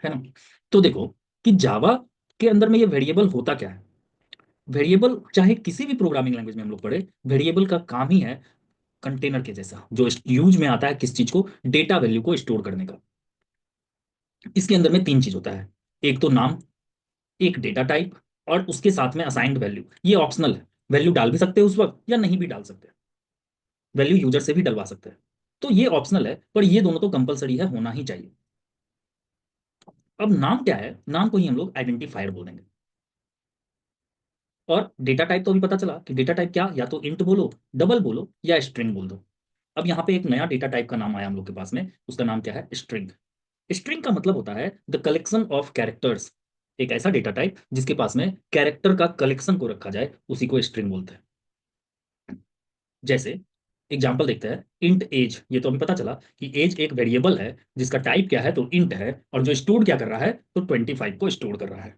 है ना। तो देखो कि जावा के अंदर में ये वेरिएबल होता क्या है। वेरिएबल चाहे किसी भी प्रोग्रामिंग लैंग्वेज में हम लोग पढ़े, वेरिएबल का काम ही है कंटेनर के जैसा जो यूज में आता है किस चीज को, डेटा वैल्यू को स्टोर करने का। इसके अंदर में तीन चीज होता है, एक तो नाम, एक डेटा टाइप, और उसके साथ में असाइंड वैल्यू। ये ऑप्शनल है, वैल्यू डाल भी सकते हैं उस वक्त या नहीं भी डाल सकते, वैल्यू यूजर से भी डलवा सकते हैं। तो ये ऑप्शनल है, पर ये दोनों तो कंपलसरी है, होना ही चाहिए। अब नाम क्या है, नाम को ही हम लोग आइडेंटिफायर बोलेंगे। और डेटा टाइप तो अभी पता चला कि डेटा टाइप क्या, या तो इंट बोलो, डबल बोलो, या स्ट्रिंग बोल दो। अब यहाँ पे एक नया डेटा टाइप का नाम आया हम लोग के पास में, उसका नाम क्या है, स्ट्रिंग। स्ट्रिंग का मतलब होता है द कलेक्शन ऑफ कैरेक्टर्स। एक ऐसा डेटा टाइप जिसके पास में कैरेक्टर का कलेक्शन को रखा जाए, उसी को स्ट्रिंग बोलते हैं। जैसे एग्जाम्पल देखते हैं, इंट एज। ये तो हमें पता चला कि एज एक वेरिएबल है जिसका टाइप क्या है, तो इंट है, और जो स्टोर क्या कर रहा है, तो 25 को स्टोर कर रहा है।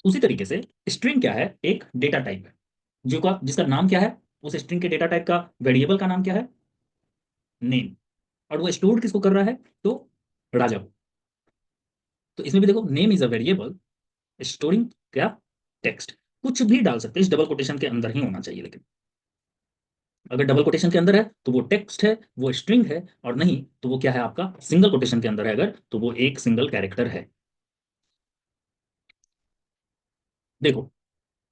उसी तरीके से स्ट्रिंग क्या है, एक डेटा टाइप है जो का जिसका नाम क्या है, उस स्ट्रिंग के डेटा टाइप का वेरिएबल का नाम क्या है, नेम। और वो स्टोर किसको कर रहा है, तो राजा को। तो इसमें भी देखो, name is a variable storing क्या, टेक्स्ट। कुछ भी डाल सकते हैं, इस डबल कोटेशन के अंदर ही होना चाहिए, लेकिन अगर डबल कोटेशन के अंदर है तो वो टेक्स्ट है, वो स्ट्रिंग है, और नहीं तो वो क्या है आपका, सिंगल कोटेशन के अंदर है अगर, तो वो एक सिंगल कैरेक्टर है। देखो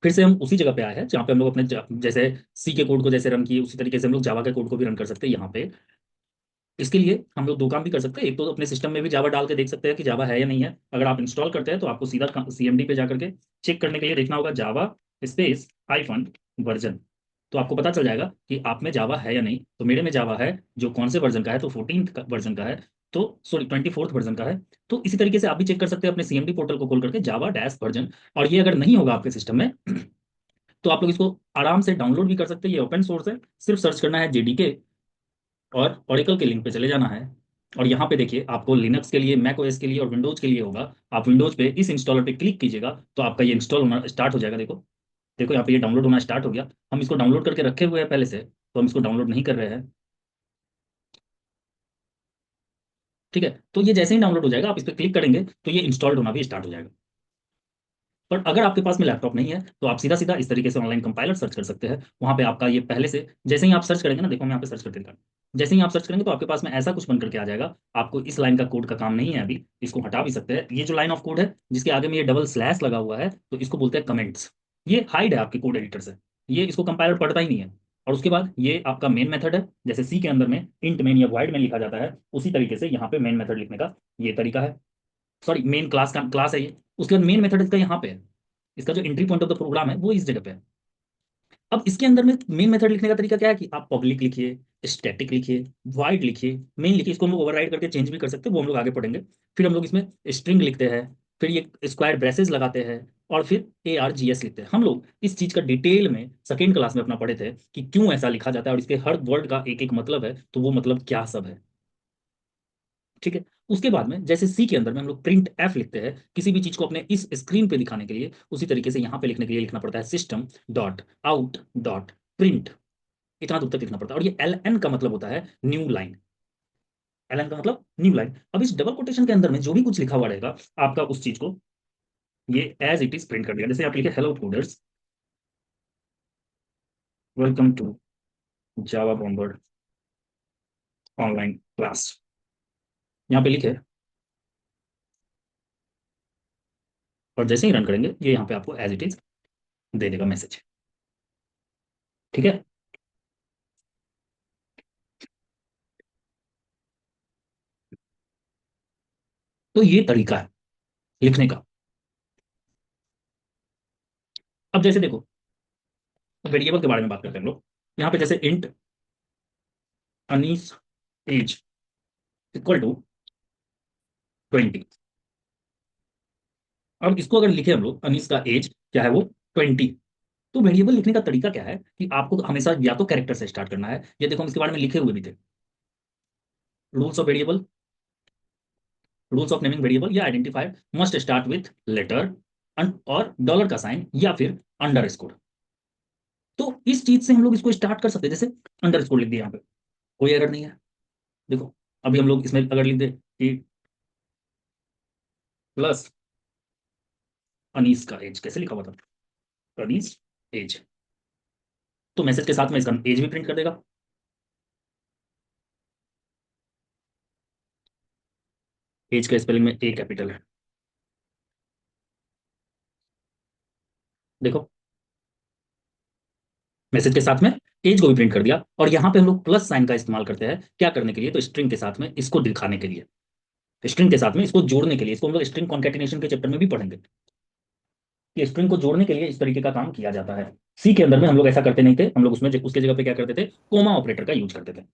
फिर से हम उसी जगह पे आए हैं जहाँ पे हम लोग अपने जैसे सी के कोड को जैसे रन किए, उसी तरीके से हम लोग जावा के कोड को भी रन कर सकते हैं यहाँ पे। इसके लिए हम लोग दो काम भी कर सकते हैं, एक तो अपने सिस्टम में भी जावा डाल के देख सकते हैं कि जावा है या नहीं है। अगर आप इंस्टॉल करते हैं तो आपको सीधा सीएमडी पे जाकर के चेक करने के लिए देखना होगा जावा स्पेस हाइफन वर्जन। तो आपको पता चल जाएगा कि आप में जावा है या नहीं। तो मेरे में जावा है, जो कौन से वर्जन का है, तो 14th वर्जन का है, तो सॉरी 24th वर्जन का है। तो इसी तरीके से आप भी चेक कर सकते हैं अपने सीएमडी पोर्टल को खोल करके जावा डैश वर्जन। और ये अगर नहीं होगा आपके सिस्टम में तो आप लोग इसको आराम से डाउनलोड भी कर सकते हैं, ये ओपन सोर्स है। सिर्फ सर्च करना है जेडीके, और ओरेकल के लिंक पे चले जाना है। और यहाँ पे देखिए आपको लिनक्स के लिए, मैक ओएस के लिए और विंडोज के लिए होगा। आप विंडोज पे इस इंस्टॉलर पे क्लिक कीजिएगा तो आपका ये इंस्टॉल होना स्टार्ट हो जाएगा। देखो देखो यहाँ पे ये डाउनलोड होना स्टार्ट हो गया। हम इसको डाउनलोड करके रखे हुए हैं पहले से, तो हम इसको डाउनलोड नहीं कर रहे हैं। ठीक है, तो ये जैसे ही डाउनलोड हो जाएगा, आप इस पर क्लिक करेंगे तो ये इंस्टॉल्ड होना भी स्टार्ट हो जाएगा। पर अगर आपके पास में लैपटॉप नहीं है तो आप सीधा सीधा इस तरीके से ऑनलाइन कंपाइलर सर्च कर सकते हैं। वहां पे आपका ये पहले से, जैसे ही आप सर्च करेंगे ना, देखो मैं यहाँ पे सर्च करके दिखा, जैसे ही आप सर्च करेंगे तो आपके पास में ऐसा कुछ बन करके आ जाएगा। आपको इस लाइन का कोड का काम नहीं है अभी, इसको हटा भी सकते हैं। ये जो लाइन ऑफ कोड है जिसके आगे में ये डबल स्लैश लगा हुआ है, तो इसको बोलते हैं कमेंट्स। ये हाइड है आपके कोड एडिटर से, ये इसको कंपाइलर पढ़ता ही नहीं है। और उसके बाद ये आपका मेन मेथड है, जैसे सी के अंदर में इंट मेन या वाइड में लिखा जाता है, उसी तरीके से यहाँ पे मेन मेथड लिखने का ये तरीका है। सॉरी, मेन क्लास का क्लास है ये। उसके बाद मेन मेथड इसका यहाँ पे है, इसका जो entry point of the program है वो इस जगह पे है। अब इसके अंदर में मेन मेथड लिखने का तरीका क्या है कि आप पब्लिक लिखिए, स्टैटिक लिखिए, वाइड लिखिए, मेन लिखिए। इसको हम लोग ओवरराइड करके चेंज भी कर सकते हैं, वो हम लोग आगे पढ़ेंगे। फिर हम लोग इसमें स्ट्रिंग लिखते हैं, फिर ये स्क्वायर ब्रेसेस लगाते हैं, और फिर ARGS लिखते हैं। हम लोग इस चीज का डिटेल में सेकेंड क्लास में अपना पढ़े थे कि क्यों ऐसा लिखा जाता है और इसके हर वर्ड का एक एक मतलब है, तो वो मतलब क्या सब है। ठीक है, उसके बाद में जैसे सी के अंदर में हम लोग प्रिंट एफ लिखते हैं किसी भी चीज को अपने इस स्क्रीन पे दिखाने के लिए, उसी तरीके से यहाँ पे लिखने के लिए लिखना पड़ता है system dot out dot print. इतना दूर तक लिखना पड़ता है। और ये LN का मतलब होता है न्यू लाइन। LN का मतलब न्यू लाइन। अब इस डबल कोटेशन के अंदर में जो भी कुछ लिखा हुआ रहेगा आपका, उस चीज को ये एज इट इज प्रिंट कर दिया। जैसे आप लिखे hello coders, welcome to Java bomber online class, यहाँ पे लिखे, और जैसे ही रन करेंगे ये यहाँ पे आपको एज इट इज दे देगा मैसेज। ठीक है, तो ये तरीका है लिखने का। अब जैसे देखो, वेरिएबल के बारे में बात करते हैं हम लोग। यहाँ पे जैसे इंट अनीस एज इक्वल टू 20। अब इसको अगर लिखे हम लोग, अनीस का एज क्या है, वो 20। तो वेरिएबल लिखने का तरीका क्या है कि आपको हमेशा या तो कैरेक्टर से स्टार्ट करना है, ये देखो हम इसके बारे में लिखे हुए भी थे, rules of variable, rules of naming variable या identifier must start with letter और डॉलर का साइन या फिर अंडर स्कोर। तो इस चीज से हम लोग इसको स्टार्ट कर सकते हैं, जैसे अंडर स्कोर लिख दिया यहाँ पे, कोई एरर नहीं है। देखो अभी हम लोग इसमें अगर लिख दे कि प्लस अनीस का एज, कैसे लिखा हुआ था, अनीस एज, तो मैसेज के साथ में इसका एज भी प्रिंट कर देगा। एज का स्पेलिंग में ए कैपिटल है, देखो मैसेज के साथ में एज को भी प्रिंट कर दिया। और यहाँ पे हम लोग प्लस साइन का इस्तेमाल करते हैं क्या करने के लिए, तो स्ट्रिंग के साथ में इसको दिखाने के लिए, स्ट्रिंग के साथ में इसको जोड़ने के लिए। इसको हम लोग स्ट्रिंग कॉन्केटिनेशन के चैप्टर में भी पढ़ेंगे कि स्ट्रिंग को जोड़ने के लिए इस तरीके का काम किया जाता है। सी के अंदर में हम लोग ऐसा करते नहीं थे, हम लोग उसमें उसके जगह पे क्या करते थे, कोमा ऑपरेटर का यूज करते थे।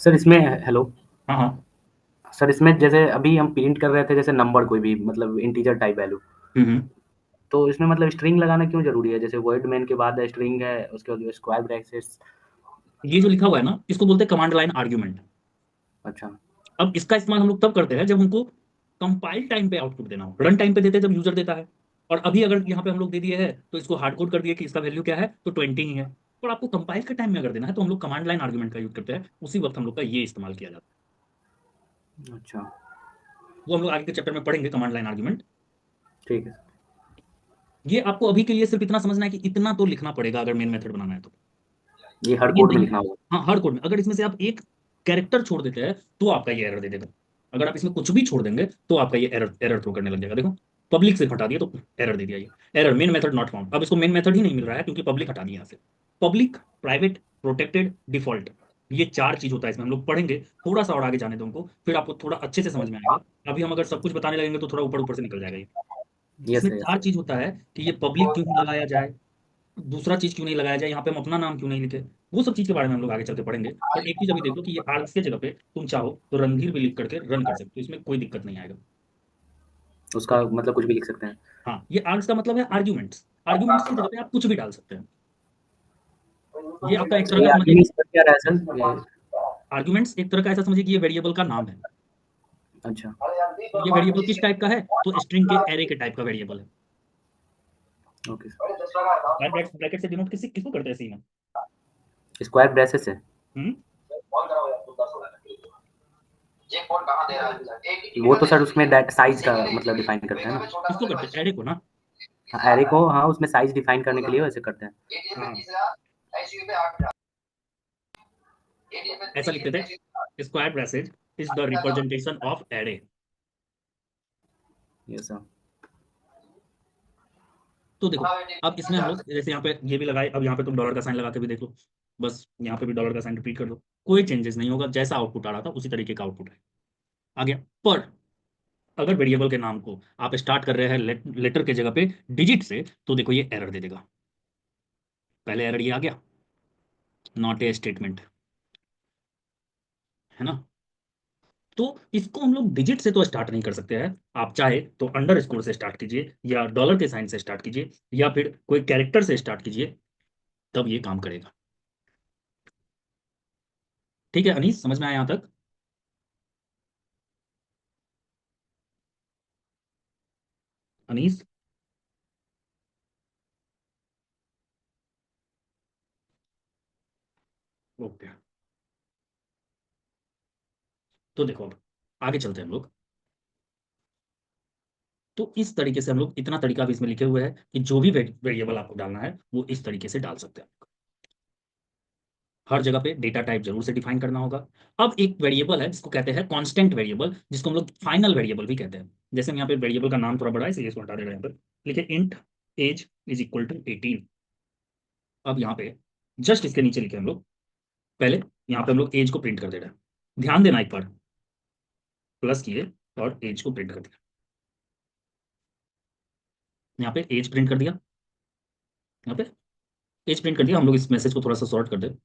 सर इसमें हेलो हाँ हाँ। सर, इसमें जैसे अभी हम प्रिंट कर रहे थे जैसे नंबर कोई भी मतलब इंटीजर टाइप वैल्यू, हम्म। तो इसमें मतलब स्ट्रिंग लगाना क्यों ज़रूरी है? जैसे वॉइड मेन के बाद स्ट्रिंग है, उसके बाद स्क्वायर ब्रैकेट्स। ये जो लिखा हुआ है ना, इसको बोलते हैं कमांड लाइन आर्ग्यूमेंट। अच्छा, अब इसका इस्तेमाल हम लोग तब करते हैं जब हमको कंपाइल टाइम पे आउटपुट देना हो, रन टाइम पे देते हैं जब यूजर देता है। और अभी अगर यहाँ पे हम लोग दे दिए है तो इसको हार्ड कोड कर दिए कि इसका वैल्यू क्या है, तो 20 ही है। और आपको कंपाइल के टाइम में अगर देना है तो हम लोग कमांड लाइन आर्ग्यूमेंट का यूज करते हैं, उसी वक्त हम लोग का ये इस्तेमाल किया जाता अच्छा, है। वो हम लोग आगे के चैप्टर में पढ़ेंगे कमांड लाइन आर्ग्यूमेंट। ठीक है सर। ये आपको अभी के लिए सिर्फ इतना समझना है कि इतना तो लिखना पड़ेगा अगर मेन मेथड बनाना है तो। ये हर ये कोड में नहीं, लिखना होगा? हाँ हर कोड में अगर इसमें से आप एक कैरेक्टर छोड़ देते हैं तो आपका ये एरर दे देगा। अगर आप इसमें कुछ भी छोड़ देंगे तो आपका ये एरर एरर थ्रो करने लग जाएगा। देखो पब्लिक से हटा दिया तो एरर दे दिया, ये error main method not found. अब इसको मेन मेथड ही नहीं मिल रहा है क्योंकि पब्लिक हटा दिया यहाँ से। पब्लिक, प्राइवेट, प्रोटेक्टेड, डिफॉल्ट, ये चार चीज होता है इसमें, हम लोग पढ़ेंगे। थोड़ा सा और आगे जाने दो हमको, फिर आपको थोड़ा अच्छे से समझ में आएगा। अभी हम अगर सब कुछ बताने लगेंगे तो थोड़ा ऊपर ऊपर से निकल जाएगा ये। यस इसमें सर, यस चार सर। चीज होता है कि ये पब्लिक क्यों नहीं लगाया जाए, दूसरा चीज क्यों नहीं लगाया जाए, यहाँ पे हम अपना नाम क्यों नहीं लिखे, वो सब चीज के बारे में हम लोग आगे चल के पढ़ेंगे। पर एक चीज अभी देखो कि ये आर्ग्स के जगह पे तुम चाहो तो रणधीर भी लिख करके रन कर सकते हो, इसमें कोई दिक्कत नहीं आएगा। उसका मतलब कुछ भी लिख सकते हैं? हाँ, ये आर्ग्स का मतलब है आर्ग्यूमेंट्स, आर्ग्यूमेंट्स की जगह पे आप कुछ भी डाल सकते हैं। ये आपका एक तरह ये का समझिए कि आर्ग्यूमेंट्स का क्या रहा है सर? आर्ग्यूमेंट्स एक तरह का ऐसा समझिए कि ये वेरिएबल का नाम है। अच्छा, तो ये वेरिएबल किस टाइप का है, तो स्ट्रिंग के एरे के टाइप का वेरिएबल है। Okay sir. स्क्वायर ब्रैकेट से डिनोट किसको करते हैं सी में। स्क्वायर ब्रेसेस है? हम्म। वो तो सर उसमें दैट साइज का मतलब डिफाइन करते हैं ना? किसको करते हैं, एरे को ना। हाँ, एरे को, हाँ, उसमें साइज डिफाइन करने के लिए वैसे करते हैं। हाँ, ऐसा लिखते थे, square bracket is the representation of array. Yes sir. तो देखो अब इसमें हम लोग जैसे यहाँ पे ये भी लगाए, अब यहाँ पे तुम डॉलर का साइन लगा के भी देख लो, बस यहाँ पे भी डॉलर का साइन रिपीट कर दो, कोई चेंजेस नहीं होगा, जैसा आउटपुट आ रहा था उसी तरीके का आउटपुट है आ गया। पर अगर वेरिएबल के नाम को आप स्टार्ट कर रहे हैं लेटर के जगह पे डिजिट से, तो देखो ये एरर दे देगा। पहले एरर ये आ गया, नॉट ए स्टेटमेंट, है ना। तो इसको हम लोग डिजिट से तो स्टार्ट नहीं कर सकते हैं, आप चाहे तो अंडर स्कोर से स्टार्ट कीजिए या डॉलर के साइन से स्टार्ट कीजिए या फिर कोई कैरेक्टर से स्टार्ट कीजिए, तब ये काम करेगा। ठीक है अनीस, समझ में आया यहां तक। अनीस, ओके। तो देखो अब आगे चलते हैं हम लोग। तो इस तरीके से हम लोग, इतना तरीका भी इसमें लिखे हुए हैं कि जो भी वेरिएबल आपको डालना है वो इस तरीके से डाल सकते हैं। हर जगह पे डेटा टाइप जरूर से डिफाइन करना होगा। अब एक वेरिएबल है जिसको कहते हैं कांस्टेंट वेरिएबल, जिसको हम लोग फाइनल वेरिएबल भी कहते हैं। जैसे हम यहाँ पे वेरिएबल का नाम थोड़ा बड़ा है इसलिए इसको हटा दे रहे हैं, यहाँ पे लिखे int age is equal to 18। अब यहाँ पे जस्ट इसके नीचे लिखे हम लोग, पहले यहाँ पे हम लोग एज को प्रिंट कर दे रहे हैं। ध्यान देना एक बार, प्लस किए और एज को प्रिंट कर दिया। यहाँ पे एज प्रिंट कर दिया, यहाँ पे एज प्रिंट कर दिया। हम लोग इस मैसेज को थोड़ा सा सॉर्ट कर दे।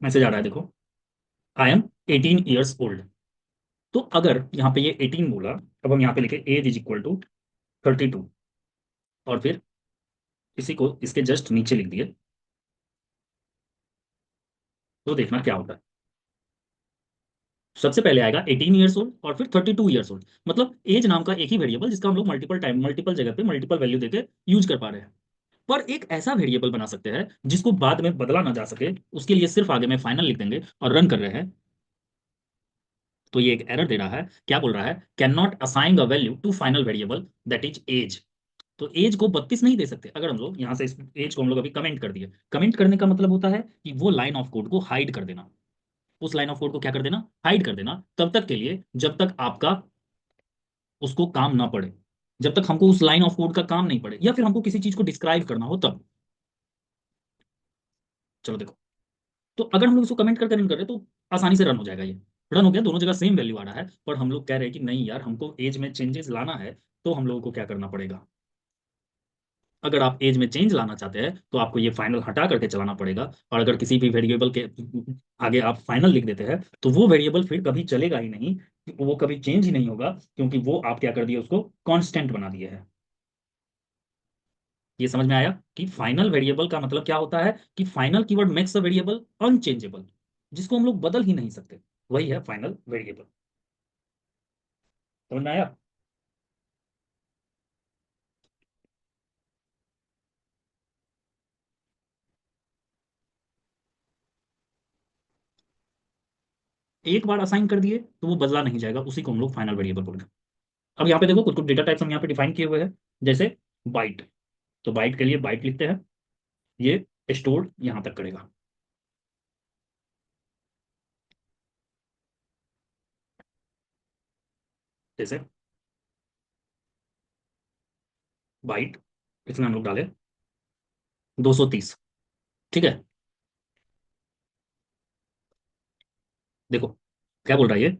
मैसेज आ रहा है देखो, आई एम 18 ईयर्स ओल्ड। तो अगर यहाँ पे ये 18 बोला, अब हम यहाँ पे लिखे एज इज इक्वल टू 32, और फिर इसी को इसके जस्ट नीचे लिख दिए, तो देखना क्या होता है। सबसे पहले आएगा 18 ईयर्स ओल्ड और फिर 32 ईयर्स ओल्ड। मतलब एज नाम का एक ही वेरिएबल जिसका हम लोग मल्टीपल टाइम मल्टीपल जगह पे मल्टीपल वैल्यू देके यूज कर पा रहे हैं। पर एक ऐसा वेरिएबल बना सकते हैं जिसको बाद में बदला ना जा सके, उसके लिए सिर्फ आगे में फाइनल लिख देंगे और रन कर रहे हैं। तो ये एक एरर दे रहा है, क्या बोल रहा है, can not assign a value to final variable that is age. तो एज को 32 नहीं दे सकते। अगर हम लोग यहाँ से इस एज को हम लोग अभी कमेंट कर दिए, कमेंट करने का मतलब होता है कि वो लाइन ऑफ कोड को हाइड कर देना। उस लाइन ऑफ कोड को क्या कर देना, हाइड कर देना, तब तक के लिए जब तक आपका उसको काम ना पड़े, जब तक हमको उस लाइन ऑफ कोड का काम नहीं पड़े, या फिर हमको किसी चीज को डिस्क्राइब करना हो तब। चलो देखो, तो अगर हम लोग इसको कमेंट करके रन कर रहे हैं तो आसानी से रन हो जाएगा। ये रन हो गया, दोनों जगह सेम वैल्यू आ रहा है। पर हम लोग कह रहे हैं कि नहीं यार, हमको एज में चेंजेस लाना है, तो हम लोगों को क्या करना पड़ेगा। अगर आप एज में चेंज लाना चाहते हैं तो आपको ये फाइनल हटा करके चलाना पड़ेगा। और अगर किसी भी वेरिएबल के आगे आप फाइनल लिख देते हैं तो वो वेरिएबल फिर कभी चलेगा ही नहीं, वो कभी चेंज ही नहीं होगा, क्योंकि वो आप क्या कर दिए, उसको कांस्टेंट बना दिए है। ये समझ में आया कि फाइनल वेरिएबल का मतलब क्या होता है, कि final keyword makes a variable unchangeable, जिसको हम लोग बदल ही नहीं सकते, वही है फाइनल वेरिएबल। समझ में आया। एक बार असाइन कर दिए तो वो बदला नहीं जाएगा, उसी को हम लोग फाइनल वेरिएबल बोलते हैं। अब यहाँ पे देखो, कुछ कुछ डेटा टाइप्स हम यहाँ पे डिफाइन किए हुए हैं। जैसे बाइट, तो बाइट के लिए बाइट लिखते हैं, ये स्टोर यहां तक करेगा। जैसे बाइट, इसमें हम लोग डाले 230। ठीक है, देखो क्या बोल रहा है ये,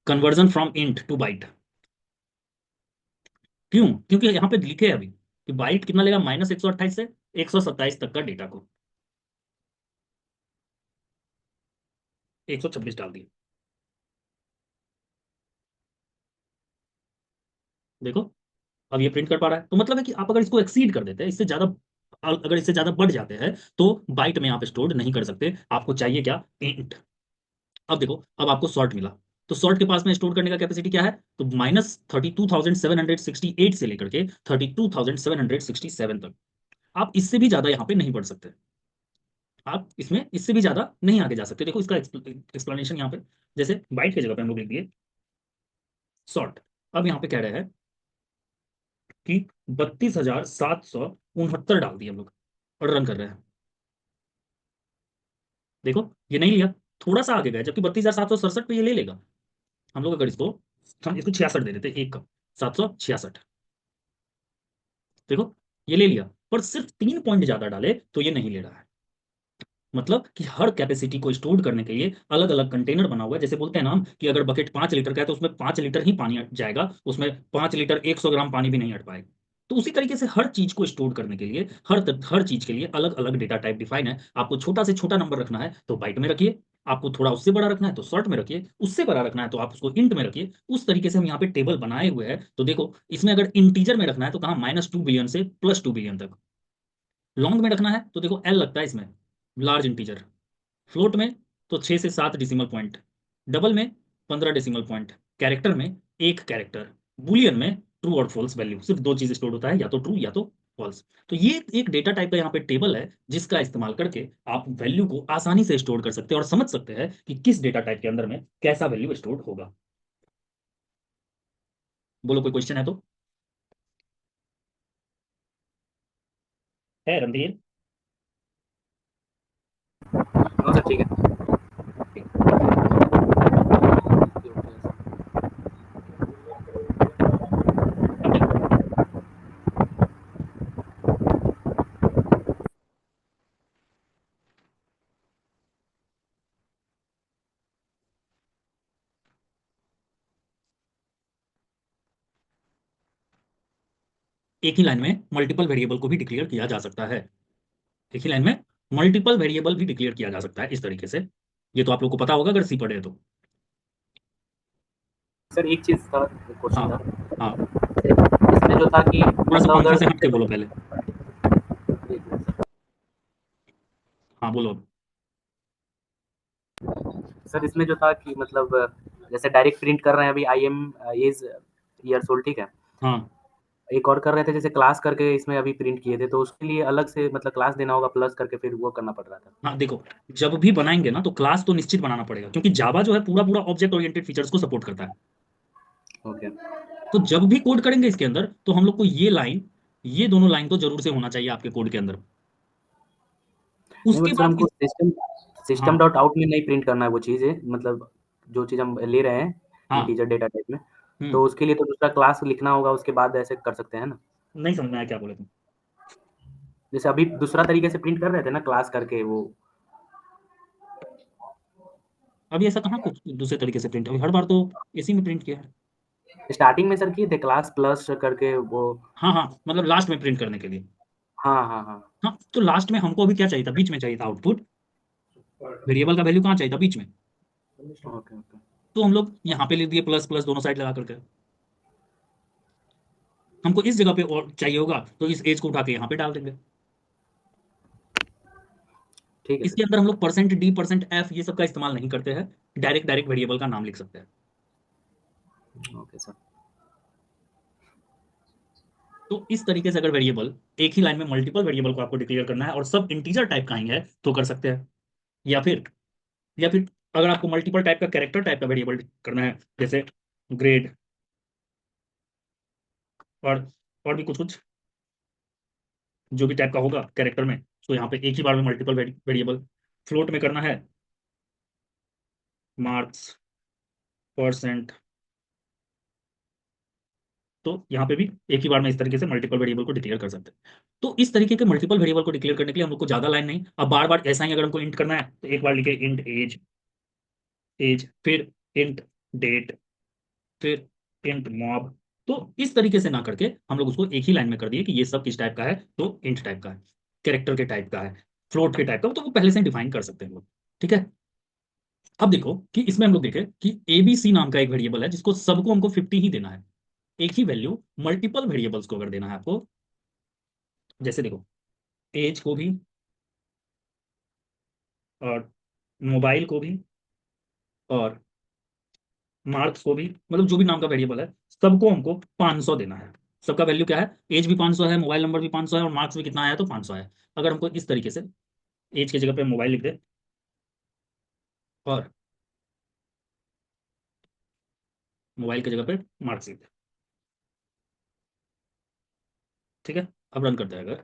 conversion from int to byte. क्यों, क्योंकि यहाँ पे लिखे है अभी कि बाइट कितना लेगा, -128 से 127 तक का डेटा को 126 डाल दिए। देखो, अब ये प्रिंट कर पा रहा है, तो मतलब है कि आप अगर इसको एक्सीड कर देते हैं, इससे ज्यादा, अगर इससे ज्यादा बढ़ जाते हैं, तो बाइट में आप स्टोर नहीं कर सकते, आपको चाहिए क्या, इंट। अब देखो, अब आपको सॉर्ट मिला, तो सॉर्ट के पास में स्टोर करने का कैपेसिटी क्या है, तो -32,768 से लेकर के 32,767 तक। आप इससे भी ज्यादा यहाँ पे नहीं बढ़ सकते, आप इसमें इससे भी ज्यादा नहीं आगे जा सकते। देखो इसका एक्सप्लेनेशन यहाँ पे, जैसे बाइट की जगह पे हम लोग लिख दिए सॉर्ट। अब यहाँ पे कह रहे हैं कि 32,769 डाल दिए हम लोग और रन कर रहे हैं। देखो, ये नहीं लिया, थोड़ा सा आगे गया, जबकि 32,767 पे ये ले लेगा। हम लोग अगर इसको, हम इसको 66 दे देते, एक का 766, देखो ये ले लिया। पर सिर्फ 3 पॉइंट ज्यादा डाले तो ये नहीं ले रहा है। मतलब कि हर कैपेसिटी को स्टोर करने के लिए अलग अलग कंटेनर बना हुआ है। जैसे बोलते हैं ना हम, कि अगर बकेट 5 लीटर का है तो उसमें 5 लीटर ही पानी अट जाएगा, उसमें 5 लीटर 100 ग्राम पानी भी नहीं अट पाएगा। तो उसी तरीके से हर चीज को स्टोर करने के लिए, हर चीज के लिए अलग अलग डेटा टाइप डिफाइन है। आपको छोटा से छोटा नंबर रखना है तो बाइट में रखिए, आपको थोड़ा उससे बड़ा रखना है तो शॉर्ट में रखिए, उससे बड़ा रखना है तो आप उसको इंट में रखिए। उस तरीके से हम यहाँ पे टेबल बनाए हुए हैं। तो देखो, इसमें अगर इंटीजर में रखना है तो कहाँ, -2 बिलियन से +2 बिलियन तक। लॉन्ग में रखना है तो देखो एल लगता है इसमें, लार्ज इंटीजर। फ्लोट में तो 6 से 7 डेसिमल पॉइंट, डबल में 15 डेसिमल पॉइंट, कैरेक्टर में एक कैरेक्टर, बुलियन में ट्रू और फॉल्स वैल्यू, सिर्फ दो चीज स्टोर होता है, या तो ट्रू या तो फॉल्स। तो ये एक डेटा टाइप का यहाँ पे टेबल है, जिसका इस्तेमाल करके आप वैल्यू को आसानी से स्टोर कर सकते हैं और समझ सकते हैं कि किस डेटा टाइप के अंदर में कैसा वैल्यू स्टोर होगा। बोलो, कोई क्वेश्चन है तो। है रणधीर। हाँ सर, ठीक है। ठीक। अब देखो, एक ही लाइन में मल्टीपल वेरिएबल को भी डिक्लेयर किया जा सकता है। एक ही लाइन में मल्टीपल वेरिएबल भी डिक्लेयर किया जा सकता है इस तरीके से। ये तो आप लोग को पता होगा अगर सी पढ़े तो। सर एक चीज़ था, क्वेश्चन हाँ। था हाँ, इसमें जो था कि थोड़ा सा मतलब पंखे अगर से हट के जैसे बोलो पहले। एक मिनट सर। हाँ बोलो अब। सर इसमें जो था कि मतलब जैसे डायरेक्ट प्रिंट कर रहे हैं अभी I am age years old, ठीक है। हाँ एक और कर रहे थे जैसे क्लास करके इसमें अभी प्रिंट किए थे, तो उसके लिए अलग से मतलब क्लास देना होगा प्लस करके फिर वो करना पड़ रहा था। हाँ, देखो, जब भी बनाएंगे ना तो क्लास तो निश्चित बनाना पड़ेगा, क्योंकि जावा जो है पूरा पूरा ऑब्जेक्ट ओरिएंटेड फीचर्स को सपोर्ट करता है। ओके। तो जब भी कोड करेंगे इसके अंदर, तो हम लोग को ये लाइन, ये दोनों लाइन तो जरूर से होना चाहिए आपके कोड के अंदर। नहीं उसके बट सर बाद हमको सिस्टम सिस्टम हाँ डॉट आउट में नहीं प्रिंट करना है वो चीज़ है, मतलब जो चीज़ हम ले रहे हैं हाँ। इंटीजर डेटा टाइप में, हम्म। तो उसके लिए तो दूसरा क्लास लिखना होगा, उसके बाद ऐसे कर सकते हैं ना। नहीं समझ में आया क्या बोले तुम? जैसे अभी दूसरा तरीके से प्रिंट कर रहे थे ना क्लास करके वो। अभी ऐसा कहाँ कुछ दूसरे तरीके से प्रिंट, अभी हर बार तो इसी में प्रिंट किया है। स्टार्टिंग में सर किए थे क्लास प्लस करके वो। हाँ हाँ, मतलब लास्ट में प्रिंट करने के लिए। हाँ हाँ हाँ। हाँ, तो लास्ट में हमको अभी क्या चाहिए था, बीच में चाहिए था आउटपुट। वेरिएबल का वैल्यू कहाँ चाहिए था, बीच में। Okay okay. तो हम लोग यहाँ पे लिख दिए प्लस प्लस दोनों साइड लगा करके। हमको इस जगह पे और चाहिए होगा तो इस एज को उठा के यहाँ पे डाल देंगे। ठीक है सर। इसके अंदर हम लोग परसेंट डी परसेंट एफ ये सब का इस्तेमाल नहीं करते हैं। डायरेक्ट डायरेक्ट वेरिएबल का नाम लिख सकते हैं। Okay sir. तो इस तरीके से अगर वेरिएबल, एक ही लाइन में मल्टीपल वेरिएबल को आपको डिक्लेयर करना है और सब इंटीजर टाइप का ही है तो कर सकते हैं। या फिर, या फिर अगर आपको मल्टीपल टाइप का कैरेक्टर टाइप का वेरिएबल करना है, जैसे ग्रेड और भी कुछ कुछ जो भी टाइप का होगा कैरेक्टर में, तो यहाँ पे एक ही बार में मल्टीपल वेरिएबल। फ्लोट में करना है मार्क्स, परसेंट, तो यहाँ पे भी एक ही बार में इस तरीके से मल्टीपल वेरिएबल को डिक्लेयर कर सकते हैं। तो इस तरीके के मल्टीपल वेरिएबल को डिक्लेयर करने के लिए हम लोग को ज्यादा लाइन नहीं, अब बार बार ऐसा ही अगर हमको इंट करना है तो एक बार लिखे इंट एज, एज, फिर इंट डेट, फिर इंट मॉब। तो इस तरीके से ना करके हम लोग उसको एक ही लाइन में कर दिए कि ये सब किस टाइप का है, तो इंट टाइप का है, कैरेक्टर के टाइप का है, फ्लोट के टाइप का, तो वो पहले से डिफाइन कर सकते हैं हम लोग। ठीक है। अब देखो कि इसमें हम लोग देखें कि एबीसी नाम का एक वेरिएबल है जिसको सबको हमको 50 ही देना है। एक ही वैल्यू मल्टीपल वेरिएबल्स को अगर देना है आपको, जैसे देखो, एज को भी, और मोबाइल को भी, और मार्क्स को भी, मतलब जो भी नाम का वेरिएबल है, सबको हमको 500 देना है। सबका वैल्यू क्या है, एज भी 500 है, मोबाइल नंबर भी 500 है, और मार्क्स भी कितना आया तो 500 है। अगर हमको इस तरीके से एज की जगह पे मोबाइल लिख दे, और मोबाइल की जगह पे मार्क्स लिख दे, ठीक है। अब रन करते हैं, अगर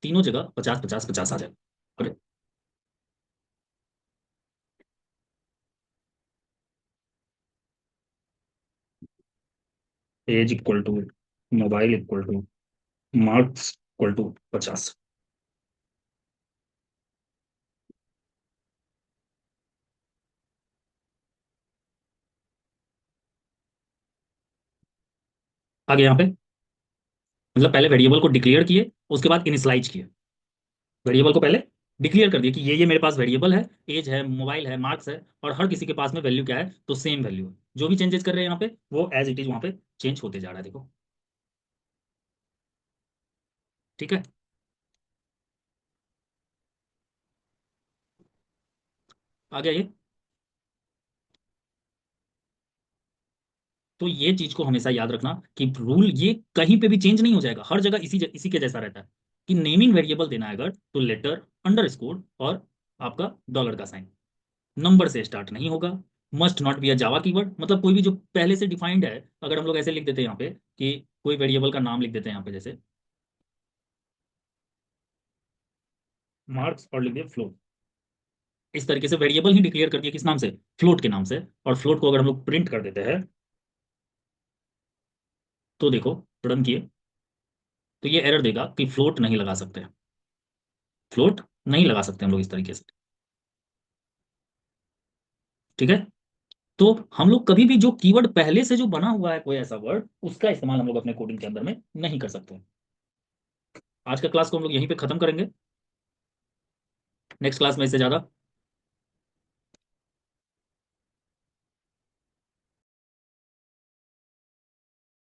तीनों जगह 50 50 50 आ जाए, अरे age equal to mobile equal to marks equal to 50। आगे यहाँ पे मतलब पहले वेरिएबल को डिक्लेयर किए, उसके बाद इनिशियलाइज किए। वेरिएबल को पहले डिक्लेयर कर दिया कि ये मेरे पास वेरिएबल है, एज है, मोबाइल है, मार्क्स है, और हर किसी के पास में वैल्यू क्या है, तो सेम वैल्यू है। जो भी चेंजेस कर रहे हैं यहाँ पे वो एज इट इज वहाँ पे चेंज होते जा रहा है, देखो। ठीक है। आ गया ये। तो ये चीज को हमेशा याद रखना कि रूल ये कहीं पे भी चेंज नहीं हो जाएगा, हर जगह इसी के जैसा रहता है कि नेमिंग वेरिएबल देना है अगर, तो लेटर, अंडरस्कोर, और आपका डॉलर का साइन, नंबर से स्टार्ट नहीं होगा। Must not be a Java keyword, मतलब कोई भी जो पहले से डिफाइंड है, अगर हम लोग ऐसे लिख देते हैं यहाँ पे कि कोई वेरिएबल का नाम लिख देते हैं यहाँ पे, जैसे मार्क्स, और लिख दिया फ्लोट। इस तरीके से वेरिएबल ही डिक्लेयर कर दिया किस नाम से, फ्लोट के नाम से। और फ्लोट को अगर हम लोग प्रिंट कर देते हैं, तो देखो, रन किए तो ये एरर देगा कि फ्लोट नहीं लगा सकते, फ्लोट नहीं लगा सकते हम लोग इस तरीके से। ठीक है। तो हम लोग कभी भी जो कीवर्ड पहले से जो बना हुआ है कोई ऐसा वर्ड, उसका इस्तेमाल हम लोग अपने कोडिंग के अंदर में नहीं कर सकते। आज का क्लास को हम लोग यहीं पे खत्म करेंगे। नेक्स्ट क्लास में इससे ज्यादा